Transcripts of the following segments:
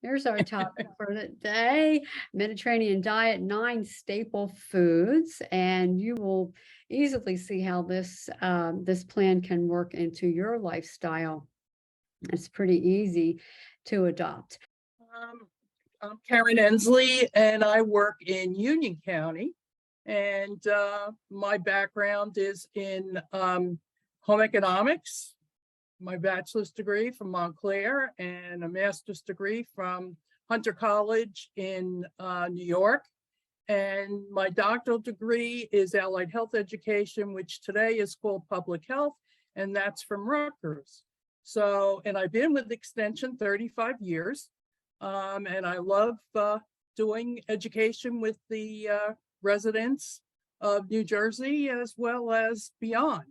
Here's our topic for the day, Mediterranean diet, 9 staple foods, and you will easily see how this plan can work into your lifestyle. It's pretty easy to adopt. Um, I'm Karen Ensley, and I work in Union County. And my background is in home economics, my bachelor's degree from Montclair, and a master's degree from Hunter College in New York. And my doctoral degree is allied health education, which today is called public health, and that's from Rutgers. So, and I've been with Extension 35 years, and I love doing education with the residents of New Jersey as well as beyond.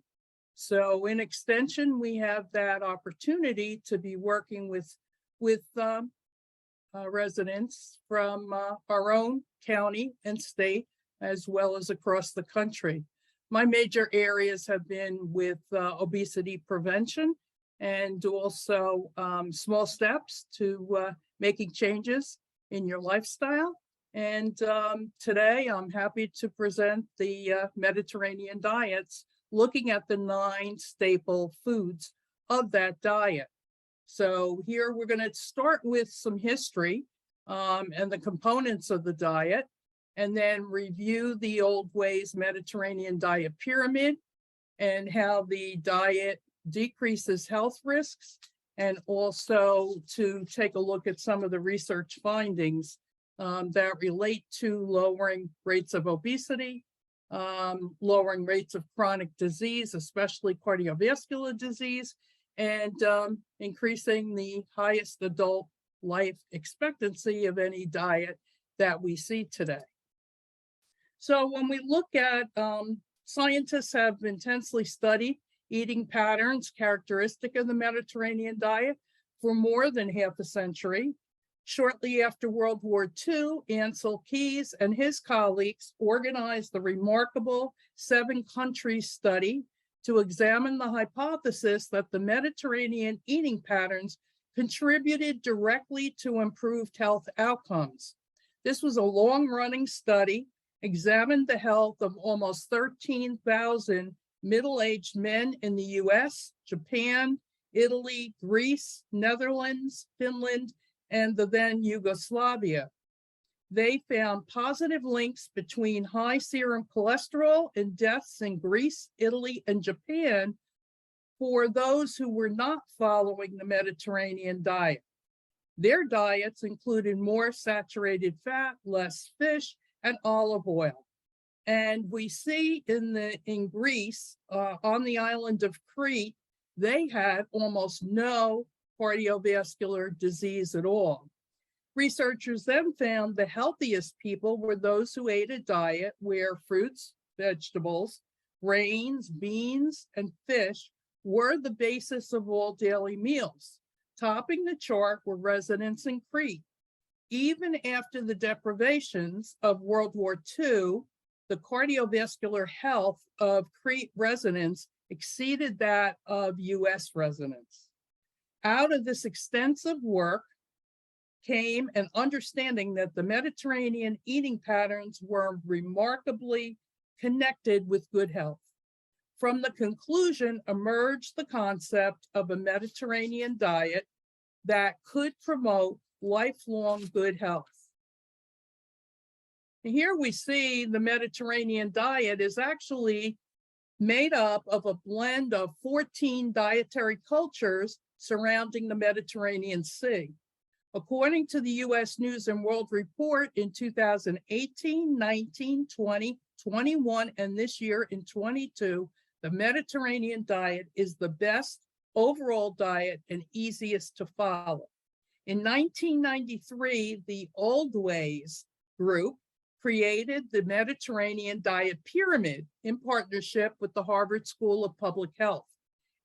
So in Extension, we have that opportunity to be working with residents from our own county and state, as well as across the country. My major areas have been with obesity prevention and also small steps to making changes in your lifestyle. And today I'm happy to present the Mediterranean diets, looking at the 9 staple foods of that diet. So here we're going to start with some history and the components of the diet, and then review the Old Ways Mediterranean diet pyramid and how the diet decreases health risks, and also to take a look at some of the research findings that relate to lowering rates of obesity, lowering rates of chronic disease, especially cardiovascular disease, and increasing the highest adult life expectancy of any diet that we see today. So when we look at, scientists have intensely studied eating patterns characteristic of the Mediterranean diet for more than half a century. Shortly after World War II, Ansel Keys and his colleagues organized the remarkable 7-country study to examine the hypothesis that the Mediterranean eating patterns contributed directly to improved health outcomes. This was a long-running study, examined the health of almost 13,000 middle-aged men in the US, Japan, Italy, Greece, Netherlands, Finland, and the then Yugoslavia. They found positive links between high serum cholesterol and deaths in Greece, Italy, and Japan for those who were not following the Mediterranean diet. Their diets included more saturated fat, less fish, and olive oil. And we see in Greece, on the island of Crete, they had almost no cardiovascular disease at all. Researchers then found the healthiest people were those who ate a diet where fruits, vegetables, grains, beans, and fish were the basis of all daily meals. Topping the chart were residents in Crete. Even after the deprivations of World War II, the cardiovascular health of Crete residents exceeded that of US residents. Out of this extensive work came an understanding that the Mediterranean eating patterns were remarkably connected with good health. From the conclusion emerged the concept of a Mediterranean diet that could promote lifelong good health. Here we see the Mediterranean diet is actually made up of a blend of 14 dietary cultures surrounding the Mediterranean Sea. According to the US News and World Report in 2018, 19, 20, 21, and this year in 22, the Mediterranean diet is the best overall diet and easiest to follow. In 1993, the Old Ways group created the Mediterranean Diet Pyramid in partnership with the Harvard School of Public Health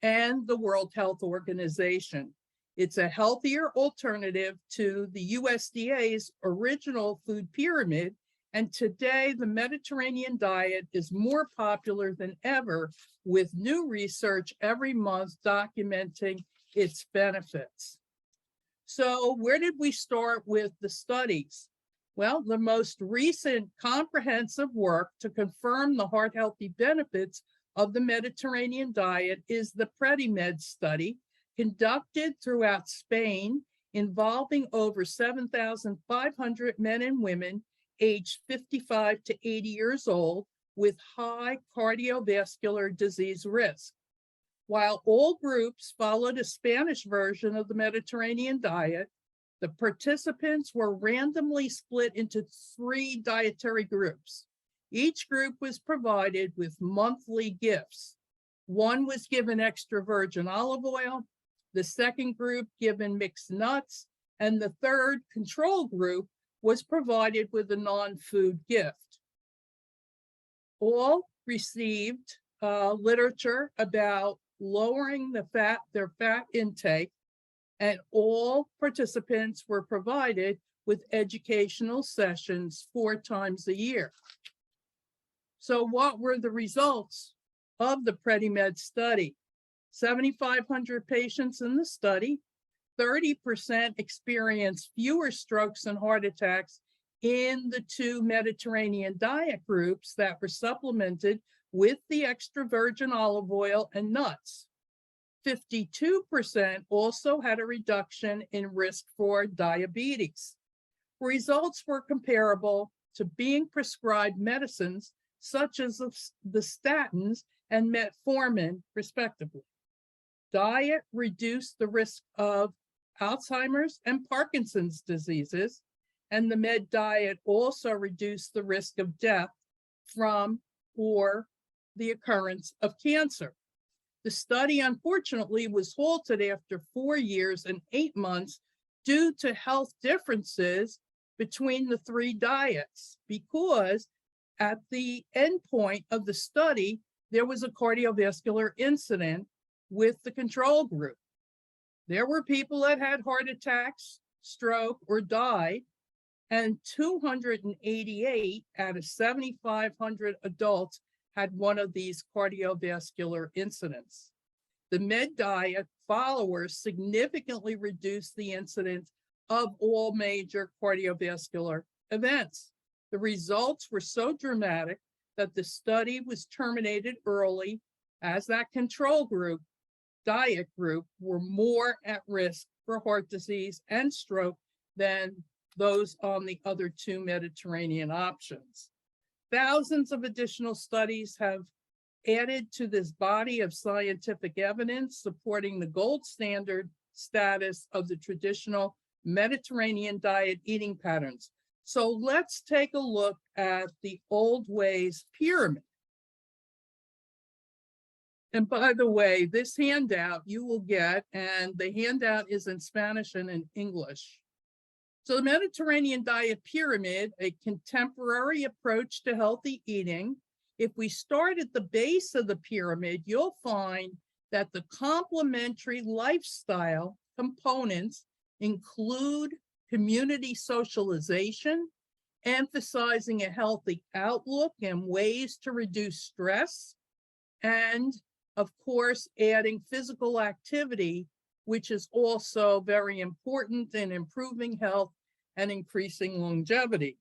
and the World Health Organization. It's a healthier alternative to the USDA's original food pyramid, and today the Mediterranean diet is more popular than ever, with new research every month documenting its benefits. So where did we start with the studies? Well, the most recent comprehensive work to confirm the heart healthy benefits of the Mediterranean diet is the PREDIMED study, conducted throughout Spain, involving over 7,500 men and women aged 55 to 80 years old with high cardiovascular disease risk. While all groups followed a Spanish version of the Mediterranean diet, the participants were randomly split into 3 dietary groups. Each group was provided with monthly gifts. One was given extra virgin olive oil, the second group given mixed nuts, and the third control group was provided with a non-food gift. All received literature about lowering their fat intake, and all participants were provided with educational sessions 4 times a year. So what were the results of the PREDIMED study? 7,500 patients in the study, 30% experienced fewer strokes and heart attacks in the 2 Mediterranean diet groups that were supplemented with the extra virgin olive oil and nuts. 52% also had a reduction in risk for diabetes. Results were comparable to being prescribed medicines such as the statins and metformin, respectively. Diet reduced the risk of Alzheimer's and Parkinson's diseases, and the med diet also reduced the risk of death from or the occurrence of cancer. The study, unfortunately, was halted after 4 years and 8 months due to health differences between the 3 diets, because at the end point of the study, there was a cardiovascular incident with the control group. There were people that had heart attacks, stroke, or died, and 288 out of 7,500 adults had one of these cardiovascular incidents. The med diet followers significantly reduced the incidence of all major cardiovascular events. The results were so dramatic that the study was terminated early, as that control group, diet group, were more at risk for heart disease and stroke than those on the other 2 Mediterranean options. Thousands of additional studies have added to this body of scientific evidence supporting the gold standard status of the traditional Mediterranean diet eating patterns. So let's take a look at the Old Ways pyramid. And by the way, this handout you will get, and the handout is in Spanish and in English. So the Mediterranean diet pyramid, a contemporary approach to healthy eating. If we start at the base of the pyramid, you'll find that the complementary lifestyle components include community socialization, emphasizing a healthy outlook and ways to reduce stress, and of course, adding physical activity, which is also very important in improving health and increasing longevity.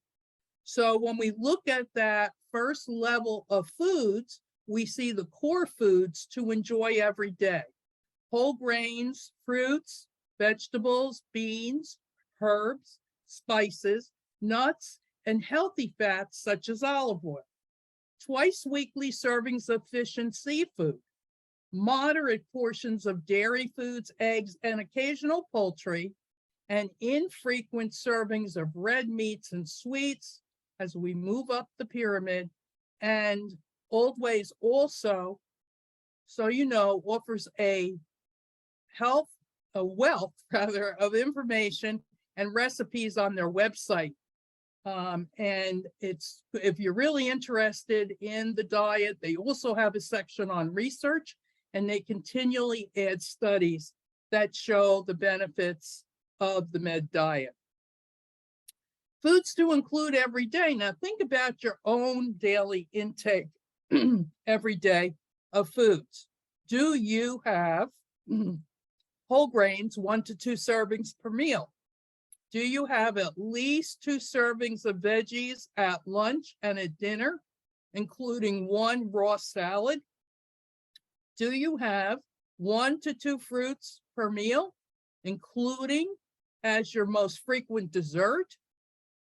So when we look at that first level of foods, we see the core foods to enjoy every day: whole grains, fruits, vegetables, beans, herbs, spices, nuts, and healthy fats such as olive oil. Twice weekly servings of fish and seafood, moderate portions of dairy foods, eggs, and occasional poultry, and infrequent servings of red meats and sweets as we move up the pyramid. And Old Ways also, so you know, offers a wealth rather of information and recipes on their website. And it's, if you're really interested in the diet, they also have a section on research, and they continually add studies that show the benefits of the med diet. Foods to include every day. Now think about your own daily intake every day of foods. Do you have Whole grains, 1 to 2 servings per meal. Do you have at least 2 servings of veggies at lunch and at dinner, including 1 raw salad? Do you have 1 to 2 fruits per meal, including as your most frequent dessert?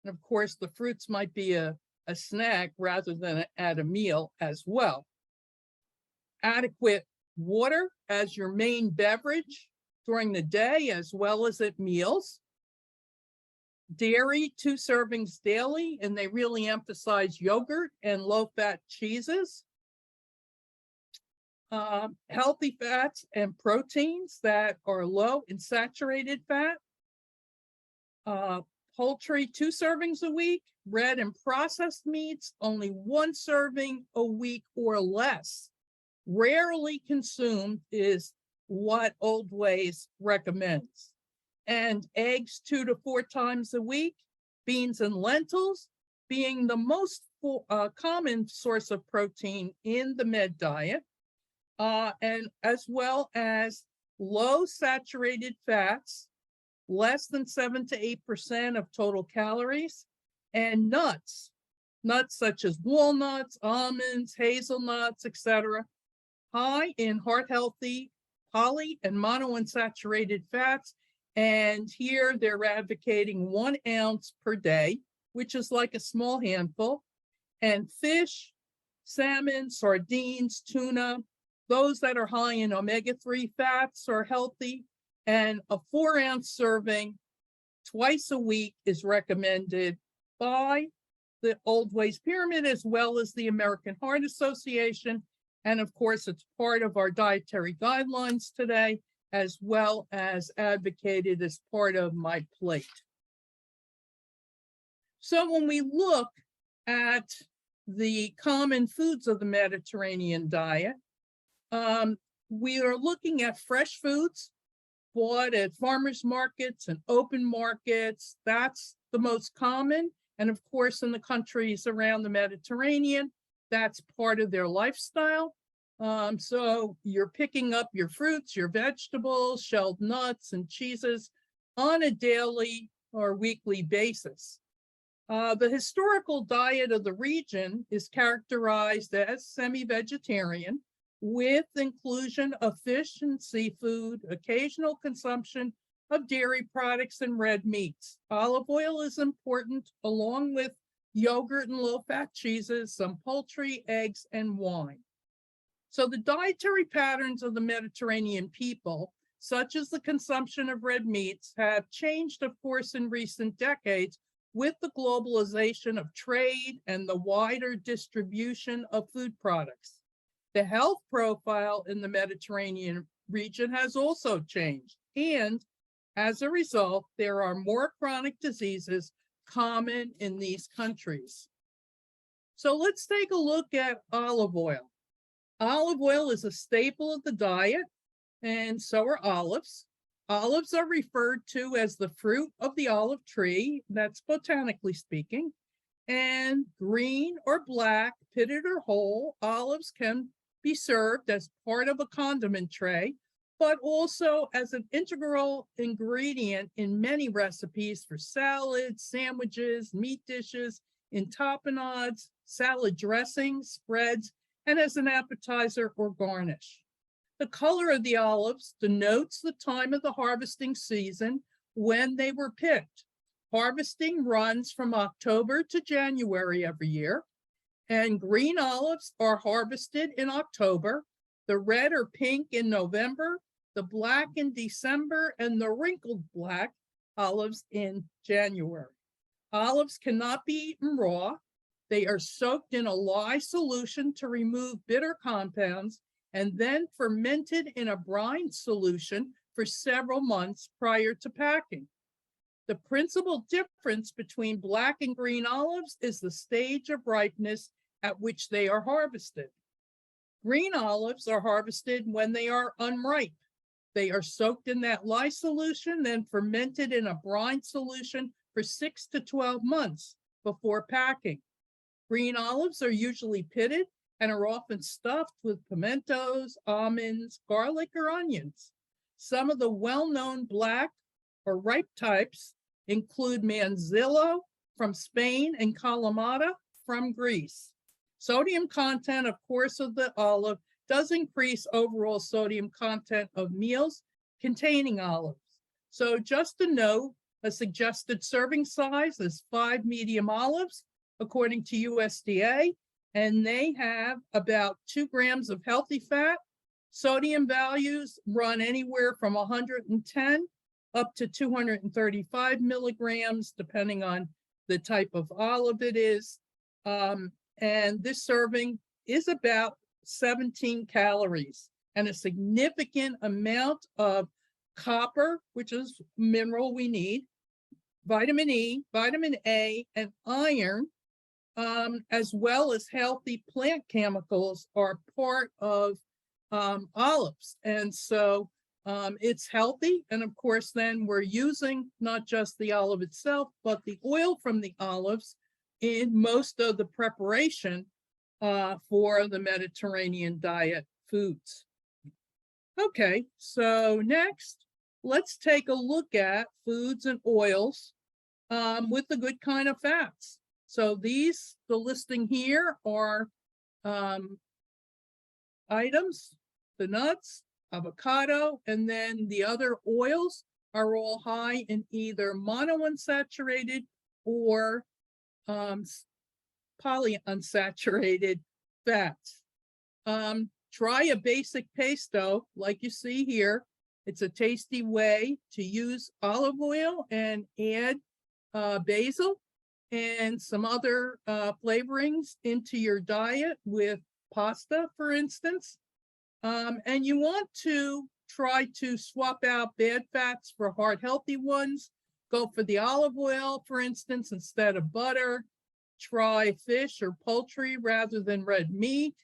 And of course, the fruits might be a snack rather than at a meal as well. Adequate water as your main beverage during the day as well as at meals. Dairy, 2 servings daily, and they really emphasize yogurt and low-fat cheeses. Healthy fats and proteins that are low in saturated fat. Poultry, 2 servings a week. Red and processed meats, only 1 serving a week or less. Rarely consumed is what Old Ways recommends. And eggs 2 to 4 times a week. Beans and lentils being the most common source of protein in the Med diet. And as well as low saturated fats, less than 7 to 8% of total calories, and nuts such as walnuts, almonds, hazelnuts, etc., high in heart healthy poly and monounsaturated fats. And here they're advocating 1 ounce per day, which is like a small handful. And fish, salmon, sardines, tuna, those that are high in omega-3 fats are healthy. And a 4-ounce serving twice a week is recommended by the Old Ways Pyramid as well as the American Heart Association. And of course, it's part of our dietary guidelines today, as well as advocated as part of my plate. So when we look at the common foods of the Mediterranean diet, we are looking at fresh foods bought at farmers markets and open markets. That's the most common. And of course, in the countries around the Mediterranean, that's part of their lifestyle. So you're picking up your fruits, your vegetables, shelled nuts and cheeses on a daily or weekly basis. The historical diet of the region is characterized as semi-vegetarian, with inclusion of fish and seafood, occasional consumption of dairy products and red meats. Olive oil is important, along with yogurt and low-fat cheeses, some poultry, eggs, and wine. So the dietary patterns of the Mediterranean people, such as the consumption of red meats, have changed, of course, in recent decades with the globalization of trade and the wider distribution of food products. The health profile in the Mediterranean region has also changed, and as a result, there are more chronic diseases common in these countries. So let's take a look at olive oil. Olive oil is a staple of the diet, and so are olives. Olives are referred to as the fruit of the olive tree, that's botanically speaking, and green or black, pitted or whole, olives can be served as part of a condiment tray, but also as an integral ingredient in many recipes for salads, sandwiches, meat dishes, in tapenades, salad dressings, spreads, and as an appetizer or garnish. The color of the olives denotes the time of the harvesting season when they were picked. Harvesting runs from October to January every year, and green olives are harvested in October, the red or pink in November, the black in December, and the wrinkled black olives in January. Olives cannot be eaten raw. They are soaked in a lye solution to remove bitter compounds and then fermented in a brine solution for several months prior to packing. The principal difference between black and green olives is the stage of ripeness at which they are harvested. Green olives are harvested when they are unripe. They are soaked in that lye solution, then fermented in a brine solution for 6 to 12 months before packing. Green olives are usually pitted and are often stuffed with pimentos, almonds, garlic, or onions. Some of the well-known black or ripe types include Manzillo from Spain and Kalamata from Greece. Sodium content, of course, of the olive does increase overall sodium content of meals containing olives. So just a note, a suggested serving size is 5 medium olives, according to USDA, and they have about 2 grams of healthy fat. Sodium values run anywhere from 110 up to 235 milligrams, depending on the type of olive it is. And this serving is about 17 calories and a significant amount of copper, which is mineral we need, vitamin E, vitamin A, and iron, as well as healthy plant chemicals are part of olives. And so it's healthy. And of course, then we're using not just the olive itself, but the oil from the olives in most of the preparation for the Mediterranean diet foods. Okay, so next, let's take a look at foods and oils with the good kind of fats. So the listing here are items, the nuts, avocado, and then the other oils are all high in either monounsaturated or polyunsaturated fats. Try a basic pesto like you see here. It's a tasty way to use olive oil and add basil and some other flavorings into your diet with pasta, for instance. And you want to try to swap out bad fats for heart healthy ones. Go for the olive oil, for instance, instead of butter. Try fish or poultry rather than red meat.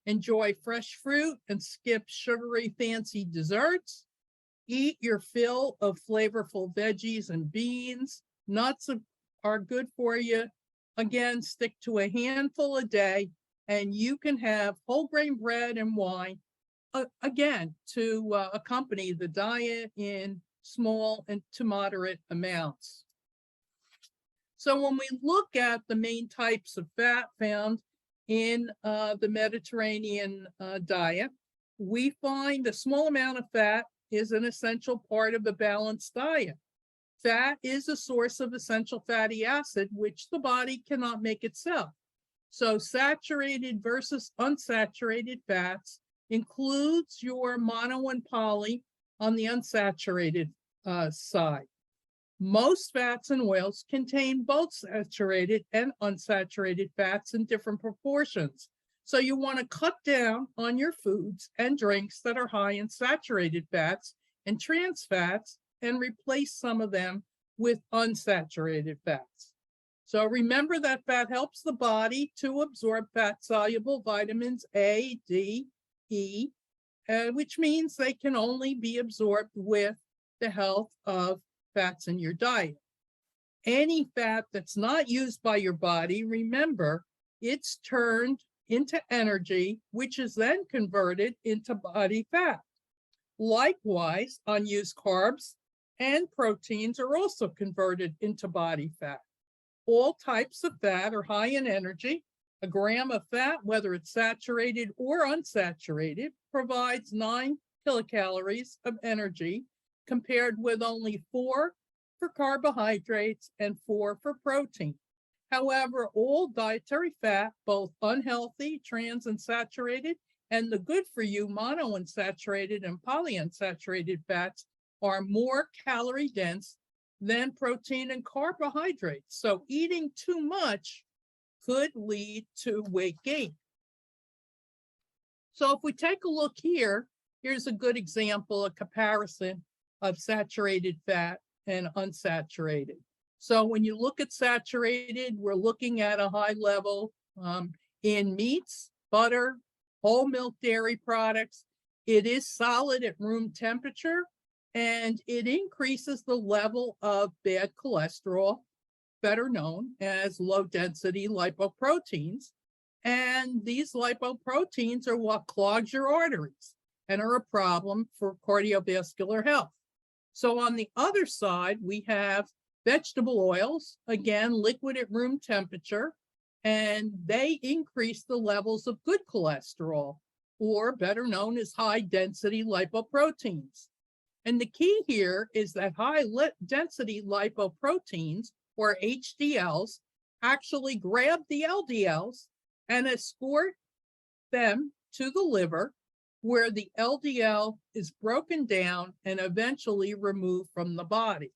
Enjoy fresh fruit and skip sugary fancy desserts. Eat your fill of flavorful veggies and beans. Nuts are good for you. Again, stick to a handful a day, and you can have whole grain bread and wine, again, to accompany the diet in small and to moderate amounts. So when we look at the main types of fat found in the Mediterranean diet, we find a small amount of fat is an essential part of a balanced diet. Fat is a source of essential fatty acid, which the body cannot make itself. So saturated versus unsaturated fats includes your mono and poly on the unsaturated side. Most fats and oils contain both saturated and unsaturated fats in different proportions. So you want to cut down on your foods and drinks that are high in saturated fats and trans fats and replace some of them with unsaturated fats. So remember that fat helps the body to absorb fat-soluble vitamins A, D, E, which means they can only be absorbed with the health of fats in your diet. Any fat that's not used by your body, remember, it's turned into energy, which is then converted into body fat. Likewise, unused carbs and proteins are also converted into body fat. All types of fat are high in energy. A gram of fat, whether it's saturated or unsaturated, provides 9 kilocalories of energy, compared with only 4 for carbohydrates and 4 for protein. However, all dietary fat, both unhealthy, trans and saturated, and the good for you monounsaturated and polyunsaturated fats are more calorie dense than protein and carbohydrates. So eating too much could lead to weight gain. So if we take a look here, here's a good example, a comparison of saturated fat and unsaturated. So when you look at saturated, we're looking at a high level in meats, butter, whole milk dairy products. It is solid at room temperature, and it increases the level of bad cholesterol, better known as low density lipoproteins. And these lipoproteins are what clogs your arteries. and are a problem for cardiovascular health. So on the other side, we have vegetable oils, again, liquid at room temperature, and they increase the levels of good cholesterol, or better known as high density lipoproteins. And the key here is that high density lipoproteins, or HDLs, actually grab the LDLs and escort them to the liver, where the LDL is broken down and eventually removed from the body.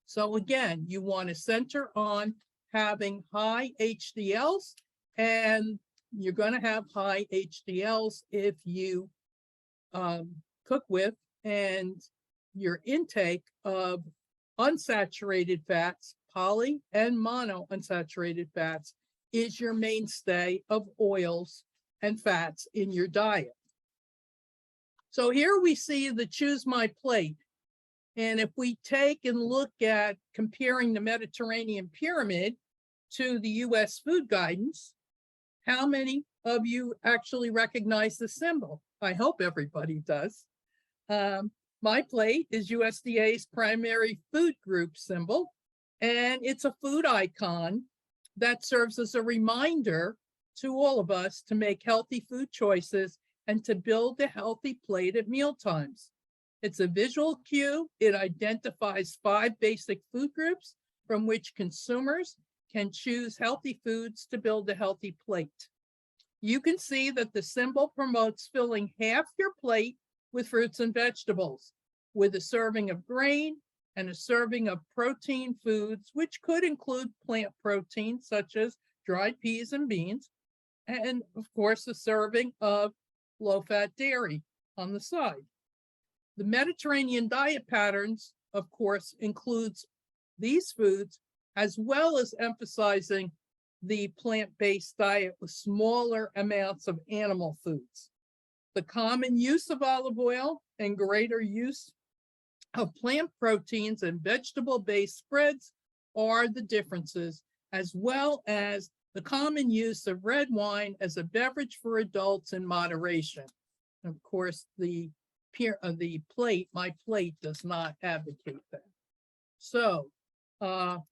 So again, you want to center on having high HDLs, and you're going to have high HDLs if you cook with, and your intake of unsaturated fats, poly and mono unsaturated fats, is your mainstay of oils and fats in your diet. So here we see the Choose My Plate. And if we take and look at comparing the Mediterranean pyramid to the US food guidance, how many of you actually recognize the symbol? I hope everybody does. My Plate is USDA's primary food group symbol, and it's a food icon that serves as a reminder to all of us to make healthy food choices and to build a healthy plate at mealtimes. It's a visual cue. It identifies 5 basic food groups from which consumers can choose healthy foods to build a healthy plate. You can see that the symbol promotes filling half your plate with fruits and vegetables, with a serving of grain and a serving of protein foods, which could include plant proteins such as dried peas and beans, and of course, a serving of low-fat dairy on the side. The Mediterranean diet patterns, of course, includes these foods, as well as emphasizing the plant-based diet with smaller amounts of animal foods. The common use of olive oil and greater use of plant proteins and vegetable-based spreads are the differences, as well as the common use of red wine as a beverage for adults in moderation. Of course, the plate, My Plate, does not advocate that. So, how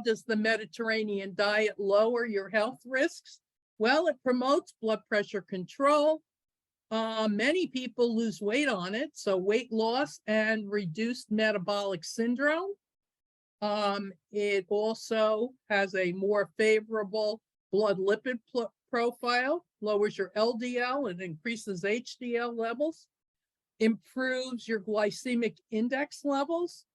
does the Mediterranean diet lower your health risks? Well, it promotes blood pressure control. Many people lose weight on it, so weight loss and reduced metabolic syndrome. It also has a more favorable blood lipid profile, lowers your LDL and increases HDL levels, improves your glycemic index levels.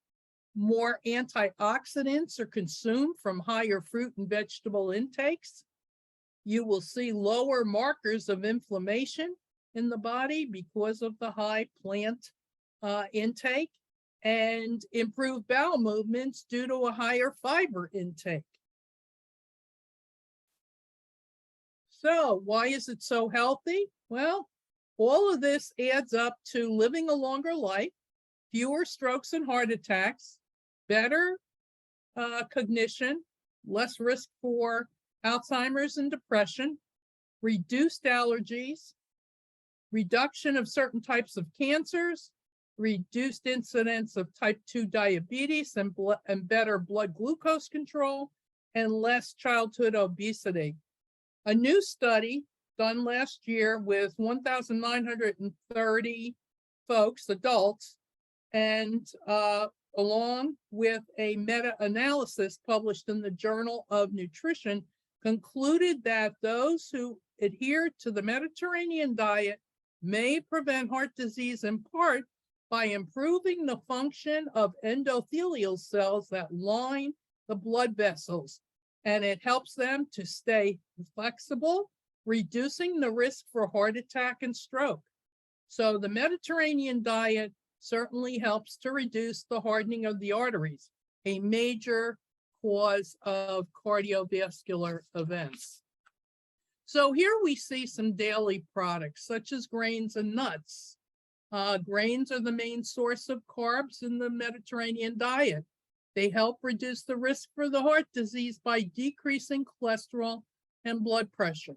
More antioxidants are consumed from higher fruit and vegetable intakes. You will see lower markers of inflammation in the body because of the high plant intake, and improved bowel movements due to a higher fiber intake. So why is it so healthy? Well, all of this adds up to living a longer life, fewer strokes and heart attacks, better cognition, less risk for Alzheimer's and depression, reduced allergies, reduction of certain types of cancers, reduced incidence of type 2 diabetes and better blood glucose control, and less childhood obesity. A new study done last year with 1,930 folks, adults, and along with a meta-analysis published in the Journal of Nutrition, concluded that those who adhere to the Mediterranean diet may prevent heart disease in part by improving the function of endothelial cells that line the blood vessels, and it helps them to stay flexible, reducing the risk for heart attack and stroke. So the Mediterranean diet certainly helps to reduce the hardening of the arteries, a major cause of cardiovascular events. So here we see some daily products such as grains and nuts. Grains are the main source of carbs in the Mediterranean diet. They help reduce the risk for the heart disease by decreasing cholesterol and blood pressure.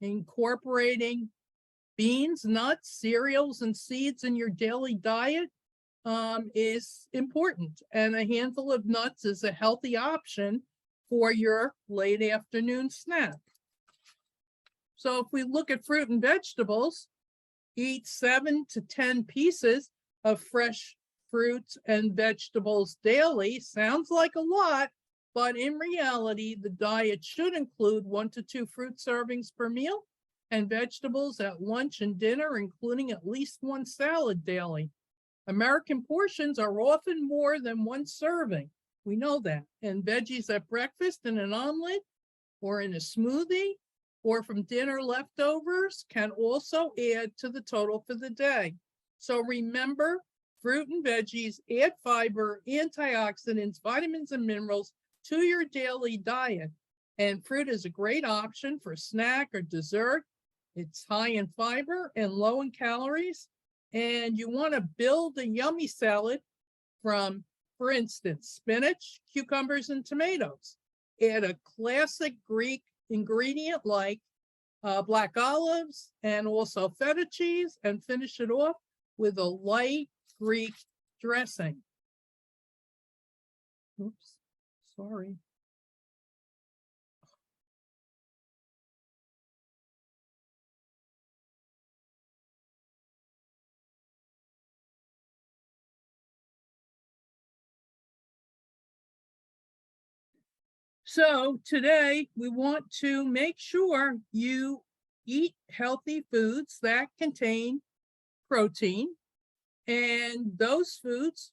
Incorporating beans, nuts, cereals, and seeds in your daily diet is important. And a handful of nuts is a healthy option for your late afternoon snack. So if we look at fruit and vegetables, eat 7 to 10 pieces of fresh fruits and vegetables daily. Sounds like a lot, but in reality, the diet should include 1 to 2 fruit servings per meal and vegetables at lunch and dinner, including at least 1 salad daily. American portions are often more than 1 serving. We know that. And veggies at breakfast in an omelet or in a smoothie or from dinner leftovers can also add to the total for the day. So remember, fruit and veggies add fiber, antioxidants, vitamins, and minerals to your daily diet. And fruit is a great option for snack or dessert. It's high in fiber and low in calories. And you want to build a yummy salad from, for instance, spinach, cucumbers, and tomatoes. Add a classic Greek ingredient like black olives and also feta cheese, and finish it off with a light Greek dressing. Oops, sorry. So today we want to make sure you eat healthy foods that contain protein. And those foods,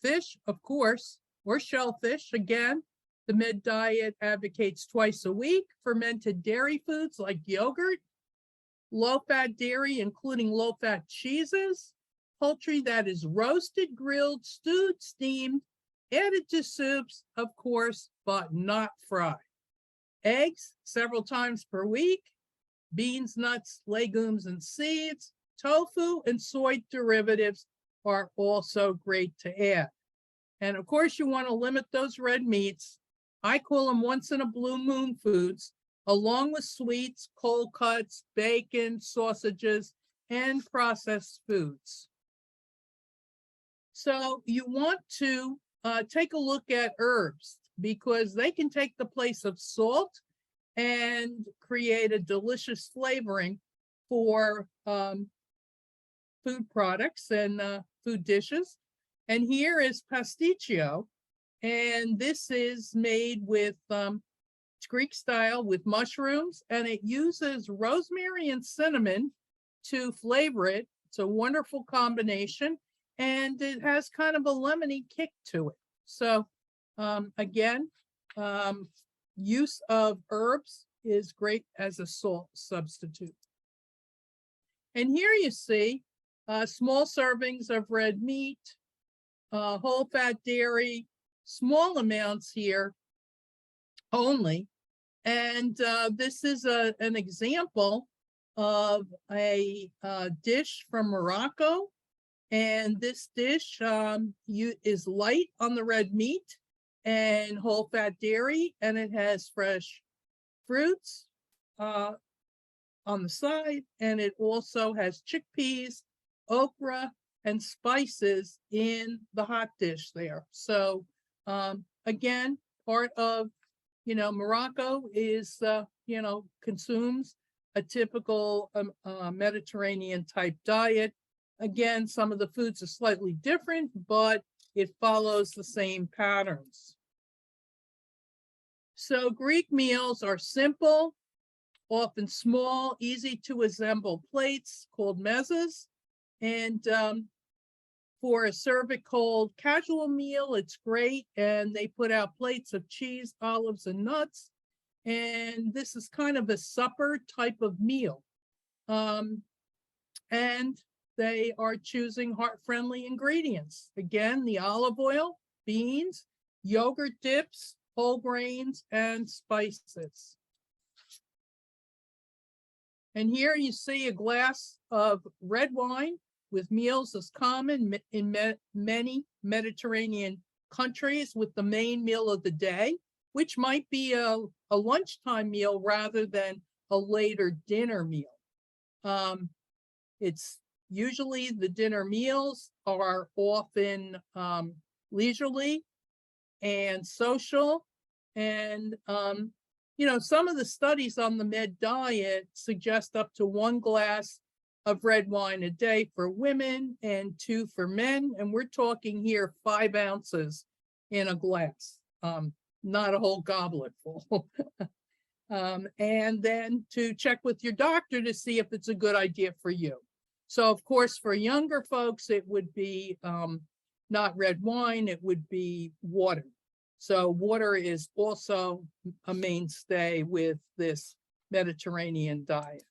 fish, of course, or shellfish. Again, the Med Diet advocates twice a week. Fermented dairy foods like yogurt, low-fat dairy, including low-fat cheeses, poultry that is roasted, grilled, stewed, steamed, added to soups, of course, but not fried. Eggs several times per week, beans, nuts, legumes, and seeds, tofu and soy derivatives are also great to add. And of course, you want to limit those red meats. I call them once in a blue moon foods, along with sweets, cold cuts, bacon, sausages, and processed foods. So you want to take a look at herbs because they can take the place of salt and create a delicious flavoring for food products and food dishes. And here is pasticcio, and this is made with Greek style with mushrooms, and it uses rosemary and cinnamon to flavor it. It's a wonderful combination, and it has kind of a lemony kick to it. So again, use of herbs is great as a salt substitute. And here you see small servings of red meat, whole fat dairy, small amounts here only. And this is an example of a dish from Morocco. And this dish is light on the red meat and whole fat dairy, and it has fresh fruits on the side, and it also has chickpeas, okra, and spices in the hot dish there. So again, part of, Morocco is, consumes a typical Mediterranean type diet. Again, some of the foods are slightly different, but it follows the same patterns. So Greek meals are simple, often small, easy to assemble plates called mezzas. And for a serve it cold casual meal, it's great. And they put out plates of cheese, olives, and nuts. And this is kind of a supper type of meal. And they are choosing heart-friendly ingredients. Again, the olive oil, beans, yogurt dips, whole grains, and spices. And here you see a glass of red wine with meals as common in many Mediterranean countries, with the main meal of the day, which might be a lunchtime meal rather than a later dinner meal. It's usually the dinner meals are often leisurely and social. And, some of the studies on the med diet suggest up to 1 glass of red wine a day for women and 2 for men. And we're talking here 5 ounces in a glass, not a whole goblet full. And then to check with your doctor to see if it's a good idea for you. So, of course, for younger folks, it would be not red wine, it would be water. So water is also a mainstay with this Mediterranean diet.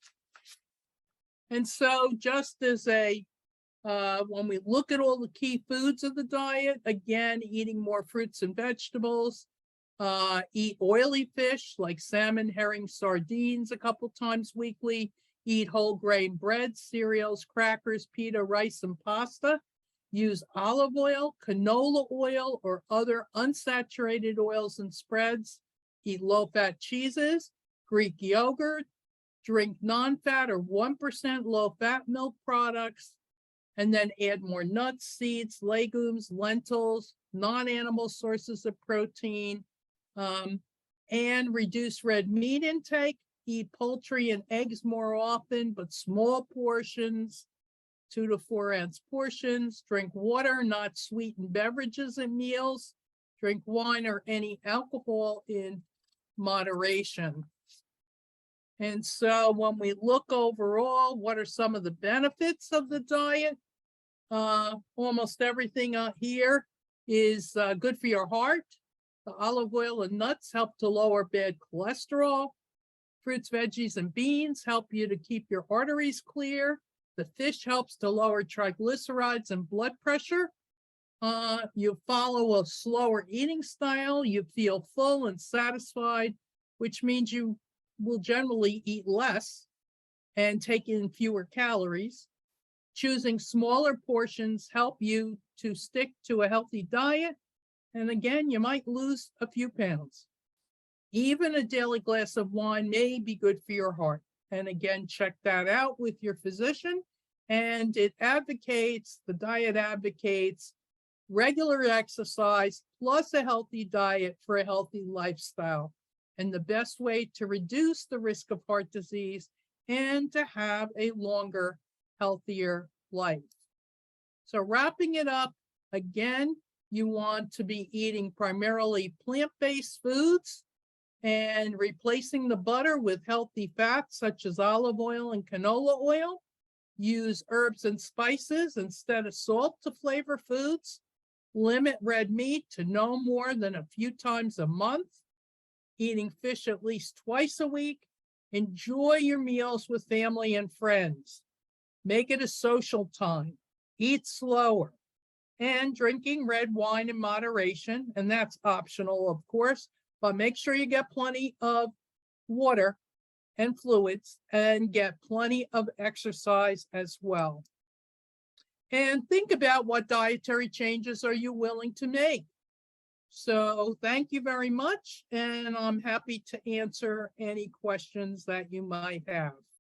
And so just as when we look at all the key foods of the diet, again, eating more fruits and vegetables, eat oily fish like salmon, herring, sardines a couple times weekly, eat whole grain bread, cereals, crackers, pita, rice, and pasta. Use olive oil, canola oil, or other unsaturated oils and spreads. Eat low-fat cheeses, Greek yogurt, drink non-fat or 1% low-fat milk products, and then add more nuts, seeds, legumes, lentils, non-animal sources of protein, and reduce red meat intake. Eat poultry and eggs more often, but small portions, 2 to 4 ounce portions. Drink water, not sweetened beverages at meals. Drink wine or any alcohol in moderation. And so when we look overall, what are some of the benefits of the diet? Almost everything here is good for your heart. The olive oil and nuts help to lower bad cholesterol. Fruits, veggies, and beans help you to keep your arteries clear. The fish helps to lower triglycerides and blood pressure. You follow a slower eating style. You feel full and satisfied, which means you will generally eat less and take in fewer calories. Choosing smaller portions help you to stick to a healthy diet. And again, you might lose a few pounds. Even a daily glass of wine may be good for your heart. And again, check that out with your physician. And the diet advocates regular exercise plus a healthy diet for a healthy lifestyle. And the best way to reduce the risk of heart disease and to have a longer, healthier life. So wrapping it up, again, you want to be eating primarily plant-based foods and replacing the butter with healthy fats such as olive oil and canola oil. Use herbs and spices instead of salt to flavor foods. Limit red meat to no more than a few times a month. Eating fish at least twice a week. Enjoy your meals with family and friends. Make it a social time. Eat slower. And drinking red wine in moderation, and that's optional, of course, but make sure you get plenty of water and fluids and get plenty of exercise as well. And think about what dietary changes are you willing to make. So thank you very much, and I'm happy to answer any questions that you might have.